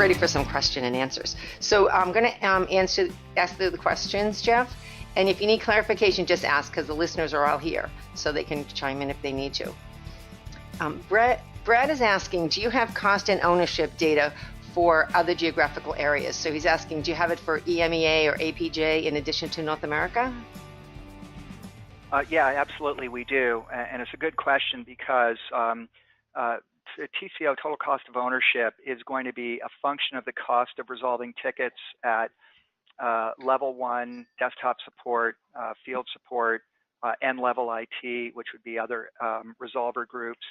ready for some question and answers. So I'm going to ask the questions, Jeff. And if you need clarification, just ask, because the listeners are all here, so they can chime in if they need to. Brad is asking, do you have cost and ownership data for other geographical areas? So he's asking, do you have it for EMEA or APJ in addition to North America? Yeah, absolutely, we do. And it's a good question because TCO, total cost of ownership, is going to be a function of the cost of resolving tickets at level 1 desktop support, field support, and level IT, which would be other resolver groups.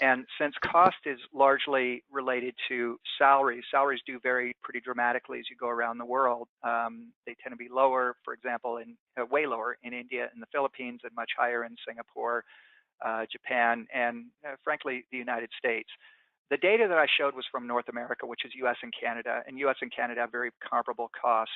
And since cost is largely related to salaries do vary pretty dramatically as you go around the world. They tend to be lower, for example, way lower in India and the Philippines, and much higher in Singapore, Japan, and frankly, the United States. The data that I showed was from North America, which is US and Canada, and US and Canada have very comparable costs.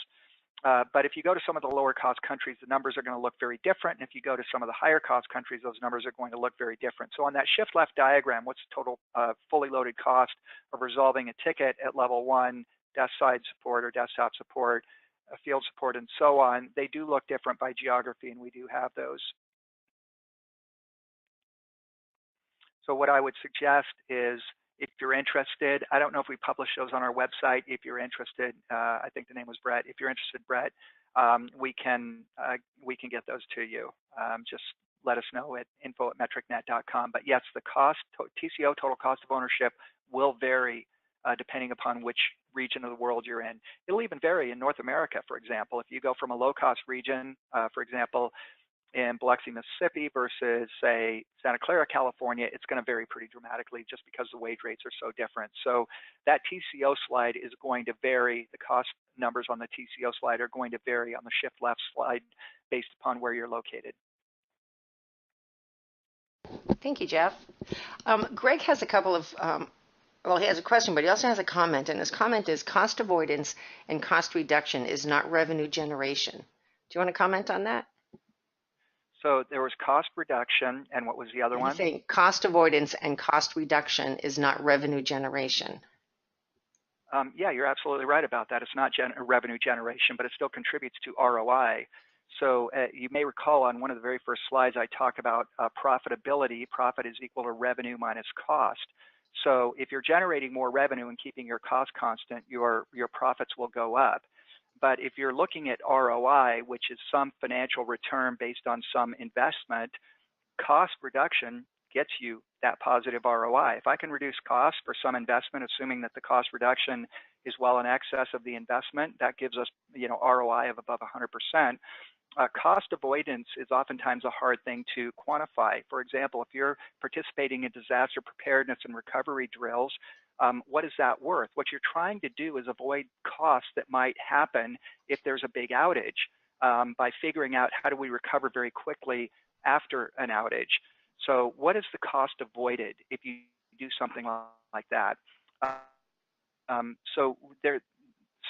But if you go to some of the lower cost countries, the numbers are going to look very different. And if you go to some of the higher cost countries, those numbers are going to look very different. So on that shift left diagram, what's the total fully loaded cost of resolving a ticket at level 1, desk side support or desktop support, field support, and so on? They do look different by geography, and we do have those. So what I would suggest is, if you're interested, I don't know if we publish those on our website. If you're interested, I think the name was Brett. If you're interested, Brett, we can get those to you. Just let us know at info@metricnet.com. But yes, the cost, TCO, total cost of ownership, will vary depending upon which region of the world you're in. It'll even vary in North America, for example. If you go from a low-cost region, for example, in Biloxi, Mississippi versus, say, Santa Clara, California, it's going to vary pretty dramatically just because the wage rates are so different. So that TCO slide is going to vary. The cost numbers on the TCO slide are going to vary on the shift left slide based upon where you're located. Thank you, Jeff. Greg has a couple of, well, he has a question, but he also has a comment. And his comment is, cost avoidance and cost reduction is not revenue generation. Do you want to comment on that? So there was cost reduction, and what was the other one? He's saying cost avoidance and cost reduction is not revenue generation. Yeah, you're absolutely right about that. It's not revenue generation, but it still contributes to ROI. So you may recall on one of the very first slides I talked about profitability. Profit is equal to revenue minus cost. So if you're generating more revenue and keeping your cost constant, your profits will go up. But if you're looking at ROI, which is some financial return based on some investment, cost reduction gets you that positive ROI. If I can reduce costs for some investment, assuming that the cost reduction is well in excess of the investment, that gives us, ROI of above 100%. Cost avoidance is oftentimes a hard thing to quantify. For example, if you're participating in disaster preparedness and recovery drills, what is that worth? What you're trying to do is avoid costs that might happen if there's a big outage by figuring out how do we recover very quickly after an outage. So what is the cost avoided if you do something like that? So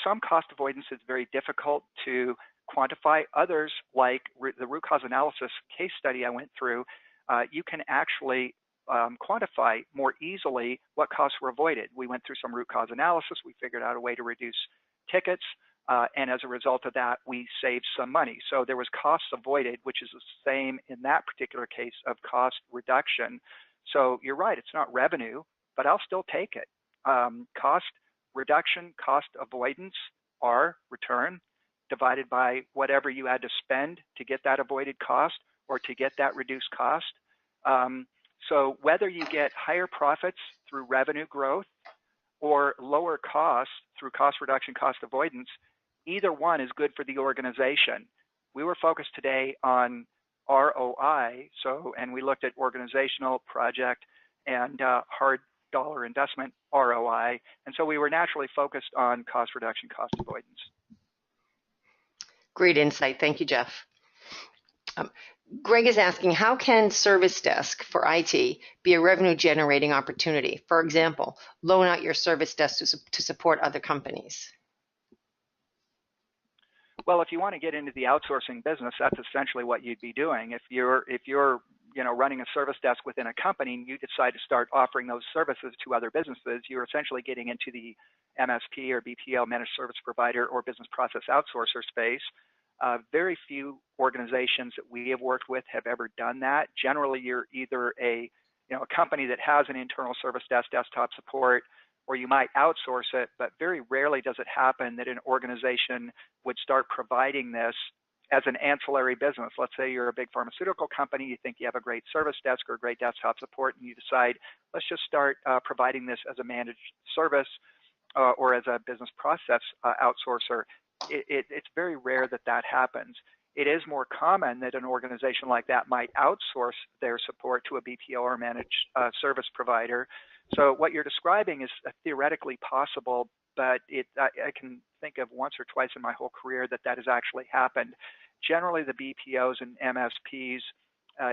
some cost avoidance is very difficult to quantify. Others, like the root cause analysis case study I went through, you can actually quantify more easily what costs were avoided. We went through some root cause analysis. We figured out a way to reduce tickets. And as a result of that, we saved some money. So there was costs avoided, which is the same in that particular case of cost reduction. So you're right, it's not revenue, but I'll still take it. Cost reduction, cost avoidance are return divided by whatever you had to spend to get that avoided cost or to get that reduced cost. So whether you get higher profits through revenue growth or lower costs through cost reduction, cost avoidance, either one is good for the organization. We were focused today on ROI, and we looked at organizational, project, and hard dollar investment ROI, and so we were naturally focused on cost reduction, cost avoidance. Great insight. Thank you, Jeff. Greg is asking, how can service desk for IT be a revenue generating opportunity? For example, loan out your service desk to support other companies. Well, if you want to get into the outsourcing business, that's essentially what you'd be doing. If you're running a service desk within a company and you decide to start offering those services to other businesses, you're essentially getting into the MSP or BPO, managed service provider or business process outsourcer space. Very few organizations that we have worked with have ever done that. Generally, you're either a company that has an internal service desk, desktop support, or you might outsource it, but very rarely does it happen that an organization would start providing this as an ancillary business. Let's say you're a big pharmaceutical company, you think you have a great service desk or great desktop support, and you decide, let's just start providing this as a managed service or as a business process outsourcer. It's very rare that that happens. It is more common that an organization like that might outsource their support to a BPO or managed service provider. So what you're describing is theoretically possible, but I can think of once or twice in my whole career that has actually happened. Generally, the BPOs and MSPs,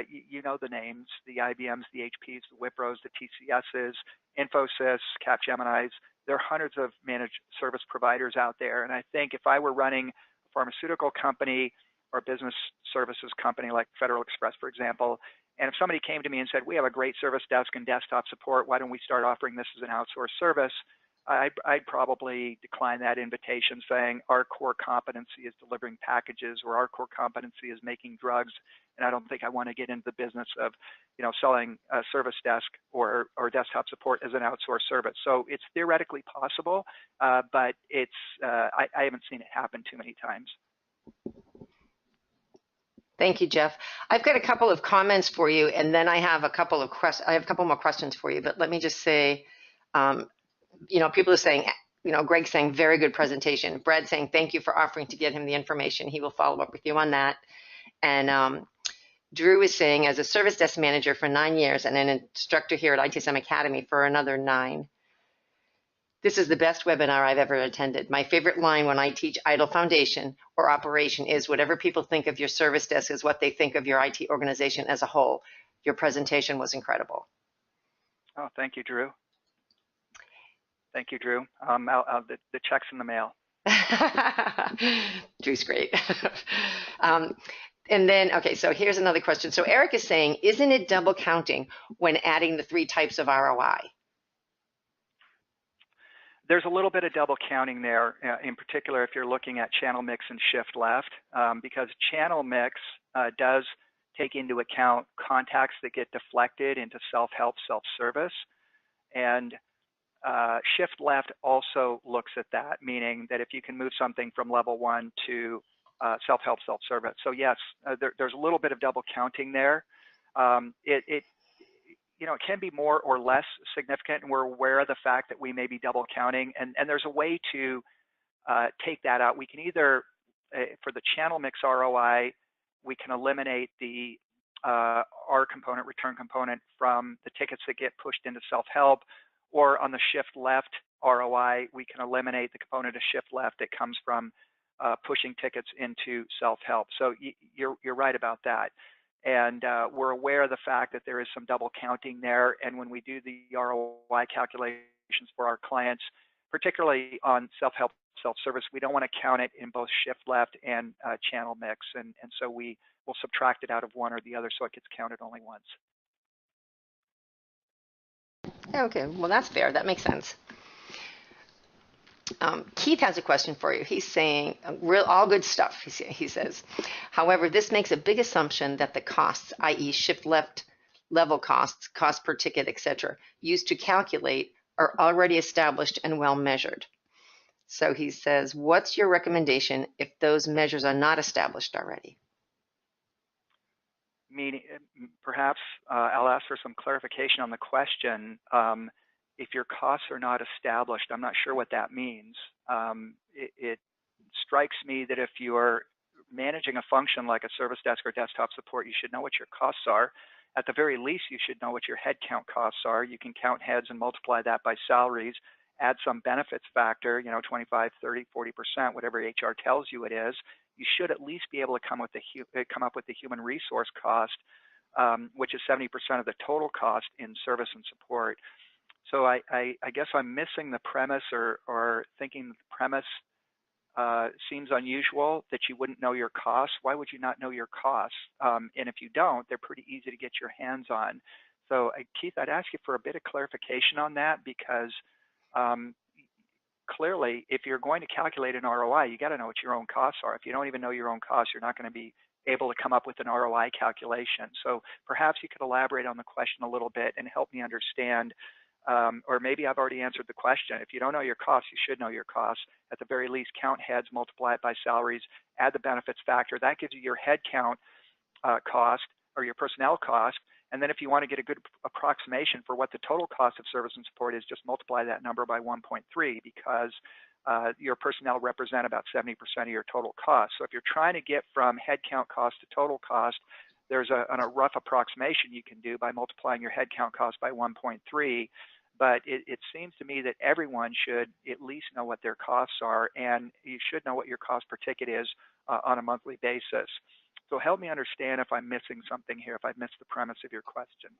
you know the names, the IBMs, the HPs, the Wipros, the TCSs, Infosys, Capgeminis. There are hundreds of managed service providers out there. And I think if I were running a pharmaceutical company or a business services company like Federal Express, for example, and if somebody came to me and said, we have a great service desk and desktop support, why don't we start offering this as an outsourced service? I'd probably decline that invitation, saying our core competency is delivering packages, or our core competency is making drugs, and I don't think I want to get into the business of, selling a service desk or desktop support as an outsourced service. So it's theoretically possible, but I haven't seen it happen too many times. Thank you, Jeff. I've got a couple of comments for you, and then I have a couple more questions for you. But let me just say, people are saying, Greg's saying, very good presentation. Brad saying, thank you for offering to get him the information. He will follow up with you on that. And Drew is saying, as a service desk manager for 9 years and an instructor here at ITSM Academy for another 9, this is the best webinar I've ever attended. My favorite line when I teach ITIL Foundation or operation is, whatever people think of your service desk is what they think of your IT organization as a whole. Your presentation was incredible. Oh, thank you, Drew. Thank you, Drew. The check's in the mail. Drew's great. And then, okay, so here's another question. So Eric is saying, isn't it double counting when adding the 3 types of ROI? There's a little bit of double counting there, in particular if you're looking at channel mix and shift left, because channel mix does take into account contacts that get deflected into self-help, self-service, and shift left also looks at that, meaning that if you can move something from level 1 to self-help, self-service. So yes, there's a little bit of double counting there. It can be more or less significant, and we're aware of the fact that we may be double counting, and there's a way to take that out. We can either, for the channel mix ROI, we can eliminate the R component, return component from the tickets that get pushed into self-help, or on the shift left ROI, we can eliminate the component of shift left that comes from pushing tickets into self-help. So you're right about that. And we're aware of the fact that there is some double counting there. And when we do the ROI calculations for our clients, particularly on self-help, self-service, we don't want to count it in both shift left and channel mix. And so we will subtract it out of one or the other so it gets counted only once. Okay, well, that's fair. That makes sense. Keith has a question for you. He's saying, all good stuff, he says. However, this makes a big assumption that the costs, i.e. shift left level costs, cost per ticket, etc., used to calculate are already established and well measured. So he says, what's your recommendation if those measures are not established already? Meaning, perhaps I'll ask for some clarification on the question. If your costs are not established, I'm not sure what that means. It strikes me that if you're managing a function like a service desk or desktop support, you should know what your costs are. At the very least, you should know what your headcount costs are. You can count heads and multiply that by salaries, add some benefits factor, 25, 30, 40%, whatever HR tells you it is. You should at least be able to come up with the human resource cost, which is 70% of the total cost in service and support. So I guess I'm missing the premise or thinking the premise seems unusual that you wouldn't know your costs. Why would you not know your costs? And if you don't, they're pretty easy to get your hands on. So Keith, I'd ask you for a bit of clarification on that, because clearly, if you're going to calculate an ROI, you got to know what your own costs are. If you don't even know your own costs, you're not going to be able to come up with an ROI calculation. So perhaps you could elaborate on the question a little bit and help me understand, or maybe I've already answered the question. If you don't know your costs, you should know your costs. At the very least, count heads, multiply it by salaries, add the benefits factor. That gives you your head count cost, or your personnel cost. And then if you want to get a good approximation for what the total cost of service and support is, just multiply that number by 1.3, because your personnel represent about 70% of your total cost. So if you're trying to get from headcount cost to total cost, there's a rough approximation you can do by multiplying your headcount cost by 1.3. But it seems to me that everyone should at least know what their costs are, and you should know what your cost per ticket is on a monthly basis. So help me understand if I'm missing something here, if I've missed the premise of your question.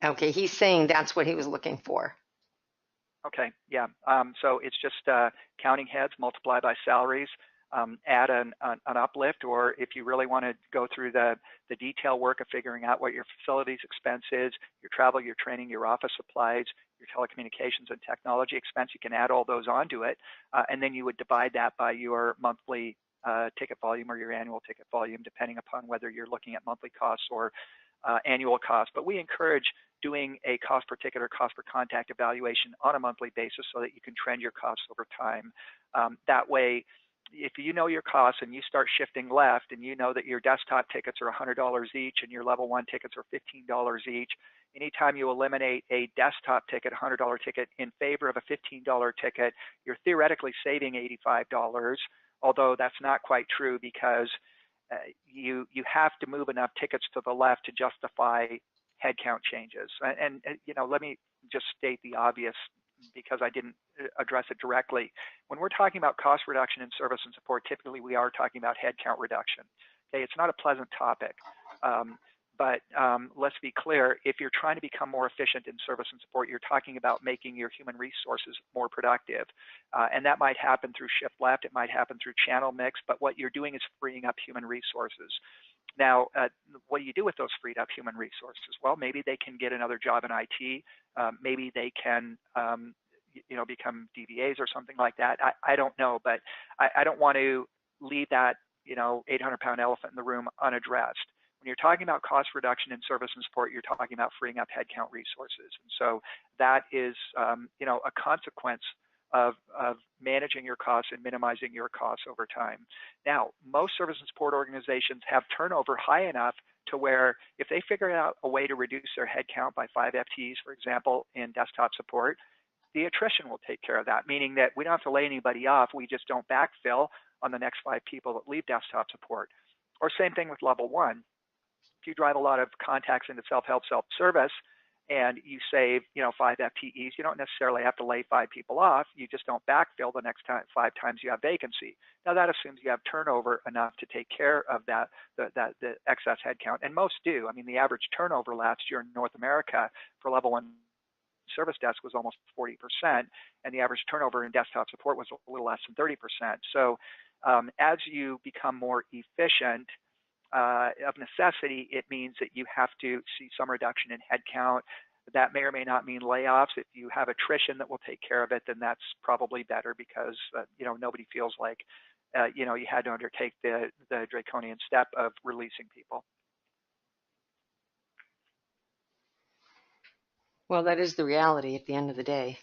Okay, he's saying that's what he was looking for. Okay, yeah. So it's just counting heads, multiply by salaries, add an uplift, or if you really want to go through the detail work of figuring out what your facilities expense is, your travel, your training, your office supplies, your telecommunications and technology expense, you can add all those onto it, and then you would divide that by your monthly ticket volume or your annual ticket volume, depending upon whether you're looking at monthly costs or annual costs. But we encourage doing a cost per ticket or cost per contact evaluation on a monthly basis so that you can trend your costs over time. That way, if you know your costs and you start shifting left and you know that your desktop tickets are $100 each and your level 1 tickets are $15 each, anytime you eliminate a desktop ticket, $100 ticket, in favor of a $15 ticket, you're theoretically saving $85, although that's not quite true, because you have to move enough tickets to the left to justify headcount changes. And you know, let me just state the obvious, because I didn't address it directly. When we're talking about cost reduction in service and support, typically we are talking about headcount reduction. Okay, it's not a pleasant topic. But let's be clear, if you're trying to become more efficient in service and support, you're talking about making your human resources more productive. And that might happen through shift left, it might happen through channel mix, but what you're doing is freeing up human resources. Now, what do you do with those freed up human resources? Well, maybe they can get another job in IT. Maybe they can you know, become DVAs or something like that. I don't know, but I don't want to leave that, you know, 800-pound elephant in the room unaddressed. When you're talking about cost reduction in service and support, you're talking about freeing up headcount resources. And so that is, you know, a consequence of managing your costs and minimizing your costs over time. Now, most service and support organizations have turnover high enough to where if they figure out a way to reduce their headcount by 5 FTEs, for example, in desktop support, the attrition will take care of that, meaning that we don't have to lay anybody off. We just don't backfill on the next 5 people that leave desktop support. Or same thing with level 1. If you drive a lot of contacts into self-help, self-service, and you save, you know, 5 FTEs, you don't necessarily have to lay 5 people off. You just don't backfill the next 5 times you have vacancy. Now that assumes you have turnover enough to take care of that, the excess headcount, and most do. I mean, the average turnover last year in North America for level 1 service desk was almost 40%, and the average turnover in desktop support was a little less than 30%. So as you become more efficient, of necessity, it means that you have to see some reduction in headcount. That may or may not mean layoffs. If you have attrition that will take care of it, then that's probably better, because you know, nobody feels like you know, you had to undertake the draconian step of releasing people. Well, that is the reality at the end of the day.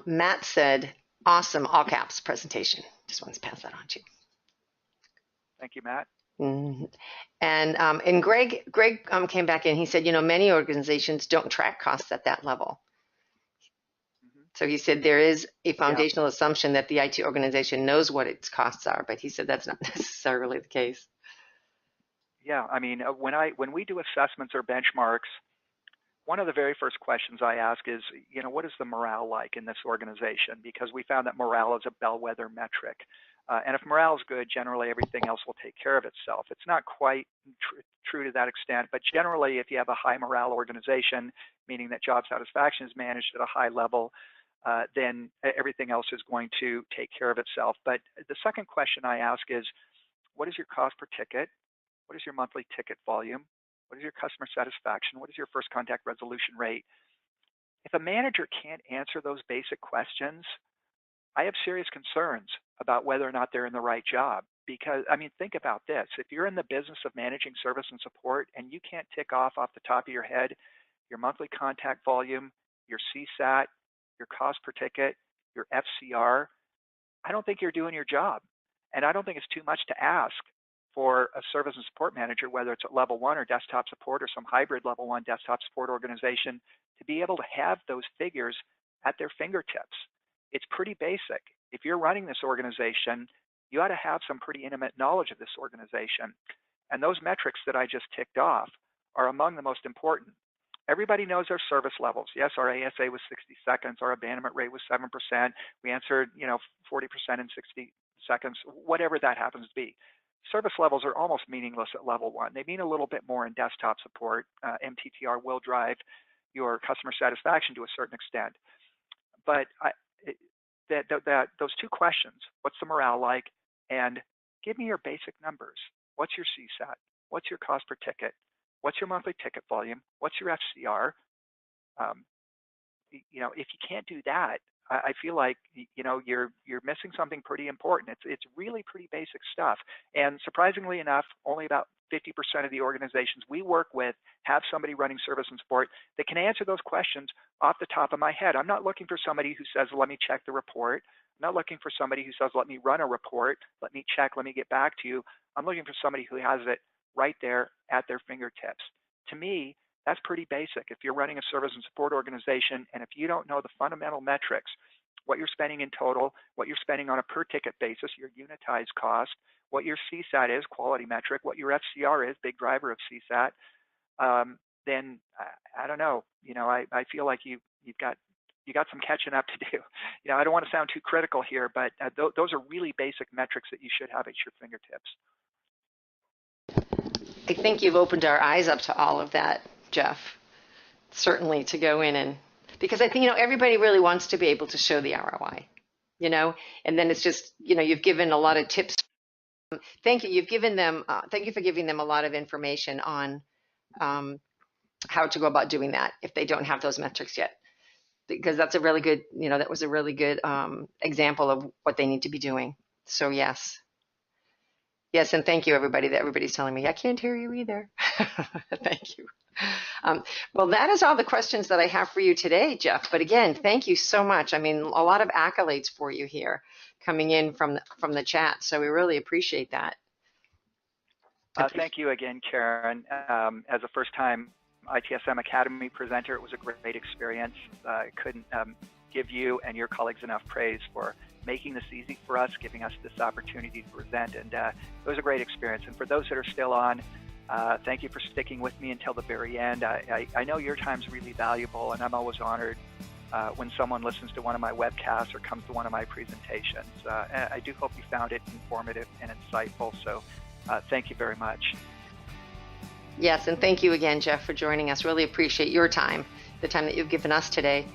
Matt said, awesome, all caps presentation. Just wanted to pass that on to you. Thank you, Matt. Mm-hmm. And Greg came back in. He said, you know, many organizations don't track costs at that level. Mm-hmm. So he said there is a foundational assumption that the IT organization knows what its costs are, but he said that's not necessarily the case. Yeah, I mean, when we do assessments or benchmarks, one of the very first questions I ask is, you know, what is the morale like in this organization? Because we found that morale is a bellwether metric. And if morale is good, generally everything else will take care of itself. It's not quite true to that extent, but generally if you have a high morale organization, meaning that job satisfaction is managed at a high level, then everything else is going to take care of itself. But the second question I ask is, what is your cost per ticket? What is your monthly ticket volume? What is your customer satisfaction? What is your first contact resolution rate? If a manager can't answer those basic questions, I have serious concerns about whether or not they're in the right job. Because, I mean, think about this. If you're in the business of managing service and support and you can't tick off the top of your head your monthly contact volume, your CSAT, your cost per ticket, your FCR, I don't think you're doing your job. And I don't think it's too much to ask for a service and support manager, whether it's at level 1 or desktop support or some hybrid level 1 desktop support organization, to be able to have those figures at their fingertips. It's pretty basic. If you're running this organization, you ought to have some pretty intimate knowledge of this organization. And those metrics that I just ticked off are among the most important. Everybody knows our service levels. Yes, our ASA was 60 seconds. Our abandonment rate was 7%. We answered, 40% in 60 seconds, whatever that happens to be. Service levels are almost meaningless at level 1. They mean a little bit more in desktop support. MTTR will drive your customer satisfaction to a certain extent. But those two questions, what's the morale like, and give me your basic numbers. What's your CSAT? What's your cost per ticket? What's your monthly ticket volume? What's your FCR? If you can't do that, I feel like you're missing something pretty important. It's really pretty basic stuff. And surprisingly enough, only about 50% of the organizations we work with have somebody running service and support that can answer those questions off the top of my head. I'm not looking for somebody who says, let me check the report. I'm not looking for somebody who says, let me run a report, let me check, let me get back to you. I'm looking for somebody who has it right there at their fingertips. To me, that's pretty basic. If you're running a service and support organization, and if you don't know the fundamental metrics, what you're spending in total, what you're spending on a per ticket basis, your unitized cost, what your CSAT is, quality metric, what your FCR is, big driver of CSAT, then I don't know. I feel like you've got some catching up to do. I don't want to sound too critical here, but those are really basic metrics that you should have at your fingertips. I think you've opened our eyes up to all of that, Jeff. Certainly to go in and, because I think, everybody really wants to be able to show the ROI, and then it's just, you've given a lot of tips. Thank you. You've given them, thank you for giving them a lot of information on how to go about doing that if they don't have those metrics yet. Because that's a really good, that was a really good example of what they need to be doing. So yes. Yes, and thank you, everybody. That everybody's telling me, I can't hear you either. Thank you. Well, that is all the questions that I have for you today, Jeff. But again, thank you so much. I mean, a lot of accolades for you here coming in from the chat. So we really appreciate that. Thank you again, Karen. As a first-time ITSM Academy presenter, it was a great experience. I couldn't give you and your colleagues enough praise for making this easy for us, giving us this opportunity to present, and it was a great experience. And for those that are still on, thank you for sticking with me until the very end. I know your time's really valuable, and I'm always honored when someone listens to one of my webcasts or comes to one of my presentations. I do hope you found it informative and insightful, so thank you very much. Yes, and thank you again, Jeff, for joining us. Really appreciate your time, the time that you've given us today.